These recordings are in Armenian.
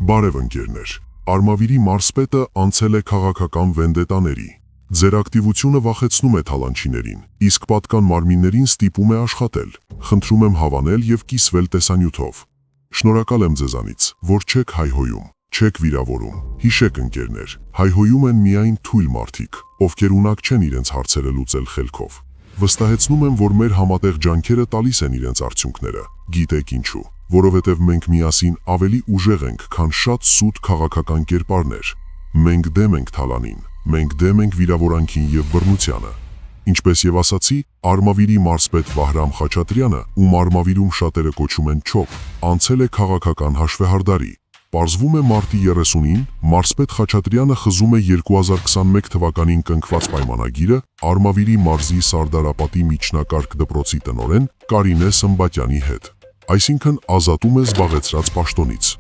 Բարև ընկերներ, Արմավիրի մարզպետը անցել է քաղաքական վենդետաների։ Ձեր ակտիվությունը վախեցնում է թալանչիներին, իսկ պատկան մարմիններին ստիպում է աշխատել։ Խնդրում եմ հավանել եւ կիսվել տեսանյութով։ Շնորհակալ եմ ձեզանից, որ չեք հայհոյում, չեք վիրավորում։ Հիշեք ընկերներ, հայհոյում են միայն թույլ մարդիկ, ովքեր ունակ չեն իրենց հարցերը լուծել խելքով։ Վստահեցնում եմ, որ մեր համատեղ ջանքերը տալիս են իրենց արդյունքները։ Գիտեք ինչու, որովհետև մենք միասին ավելի ուժեղ ենք, քան շատ սուտ քաղաքական կերպարներ։ Մենք դեմ ենք թալանին, մենք դեմ ենք վիրավորանքին եւ բռնությանը։ Ինչպես եւ ասացի, Արմավիրի մարզպետ Վահրամ Խաչատրյանը, ում Արմավիրում շատերը կոչում են Չոփ, անցել է քաղաքական հաշվեհարդարի։ Պարզվում է մարտի 30-ին մարզպետ Խաչատրյանը խզում է 2021 թվականին կնքված պայմանագիրը Արմավիրի մարզի Սարդարապատի միջնակարգ դպրոցի տնօրեն Կարինե Սմբատյանի հետ։ Այսինքն ազատում է զբաղեցրած պաշտոնից։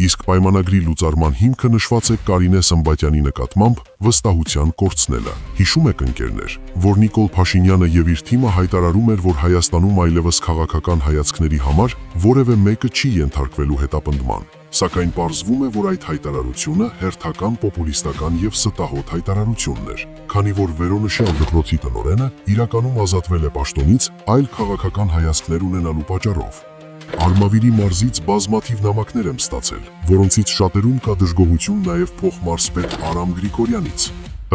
Իսկ պայմանագրի լուծարման հիմքը նշված է Կարինե Սմբատյանի նկատմամբ վստահության կորցնելը։ Հիշում եք ընկերներ, որ Նիկոլ Փաշինյանը եւ իր թիմը հայտարարում էր, որ Հայաստանում այլևս քաղաքական հայացքների համար որևէ մեկը չի ենթարկվելու հետապնդման։ Սակայն պարզվում է, որ այդ հայտարարությունը հերթական պոպուլիստական եւ ստահոդ հայտարարությունն էր, քանի որ վերոնշյալ դպրոցի տնօրենը իրականում ազատվել է պաշտոնից այլ քաղաքական հայացքներ ունենալու պատճառով։ Արմավիրի մարզից բազմաթիվ նամակներ եմ ստացել, որոնցից շատերում կա դժգոհություն նաև փոխմարզպետ Արամ Գրիգորյանից։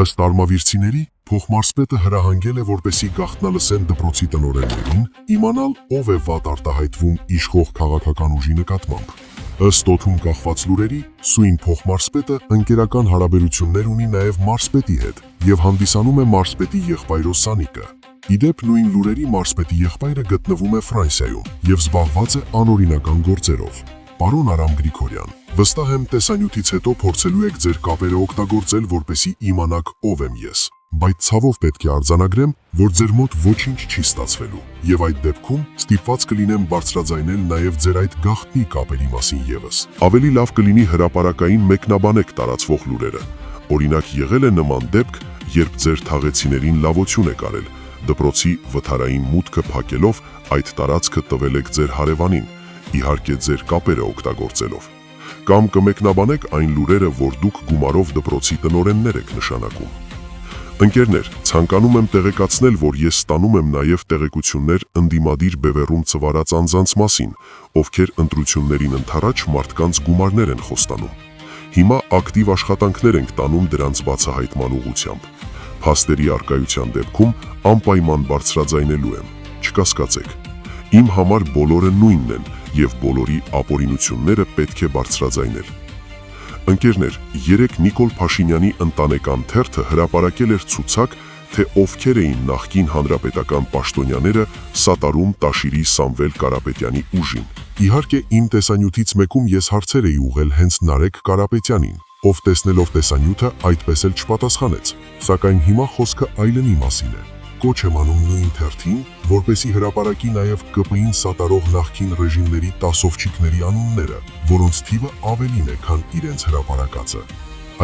Ըստ արմավիրցիների, փոխմարզպետը հրահանգել է, որպեսզի գաղտնալսեն դպրոցի տնօրեններին, իմանալ ով է վատ արտահայտվում իշխող քաղաքական ուժի նկատմամբ։ Ըստ օդում կախված լուրերի, սույն փոխմարզպետը ընկերական հարաբերություններ ունի նաև մարզպետի հետ եւ հանդիսանում է մարզպետի եղբայրո Սանիկը։ Իդեպ նույն լուրերի մարզպետի եղբայրը գտնվում է Ֆրանսիայում եւ զբաղված է անօրինական գործերով։ Պարոն Արամ Գրիգորյան, վստահ եմ տեսանյութից հետո փորձելու եք ձեր կապերը օգտագործել, որպեսզի իմանաք ով եմ ես։ Բայց ցավով պետք է արձանագրեմ, որ ձեր մոտ ոչինչ չի ստացվելու, եւ այդ դեպքում ստիպված կլինեմ բարձրաձայնել նաեւ ձեր այդ գաղտնի կապերի մասին եւս։ Ավելի լավ կլինի հրապարակային մեկնաբանեք տարածվող լուրերը։ Օրինակ եղել է նման դեպք, երբ ձեր թաղեցիներին լավություն եք արել, դպրոցի վթարային մուտքը փակելով այդ տարածքը տվել եք ձեր հարևանին, իհարկե ձեր կապերը օգտագործելով։ Կամ կմեկնաբանեք այն լուրերը, որ դուք գումարով դպրոցի տնօրեններ եք նշանակում։ Ընկերներ, ցանկանում եմ տեղեկացնել, որ ես ստանում եմ նաև տեղեկություններ ընդդիմադիր բևեռում ծվարած անձանց մասին, ովքեր ընտրություններին ընդառաջ մարդկանց գումարներ են խոստանում։ Հիմա ակտիվ աշխատանքներ ենք տանում դրանց բացահայտման ուղղությամբ։ Փաստերի առկայության դեպքում անպայման բարձրաձայնելու եմ, չկասկածեք։ Իմ համար բոլորը նույնն են եւ բոլորի ապօրինությունները պետք է բարձրաձայնել։ Ընկերներ, երեկ Նիկոլ Փաշինյանի ընտանեկան թերթը հրապարակել էր ցուցակ, թե ովքեր էին նախկին հանրապետական պաշտոնյաները սատարում Տաշիրի Սամվել Կարապետյանի ուժին։ Իհարկե իմ տեսանյութից մեկում ես հարցեր էի ուղղել հենց Նարեկ Կարապետյանին, ով տեսնելով տեսանյութը այդպես էլ չպատասխանեց, սակայն հիմա խոսքը այլնի մասին է։ Կոչ եմ անում նույն թերթին, որպեսզի հրապարակի նաև ԿՊ-ին սատարող նախկին ռեժիմների տասովչիկների անունները, որոնց թիվը ավելին է, քան իրենց հրապարակածը։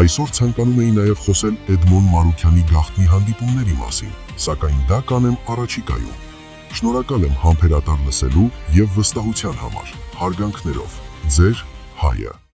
Այսօր ցանկանում էի նաև խոսել Էդմոն Մարուքյանի գաղտնի հանդիպումների մասին, սակայն դա կանեմ առաջիկայում։ Շնորհակալ եմ համբերատար լսելու եւ վստահության համար։ Հարգանքներով, ձեր Հայը։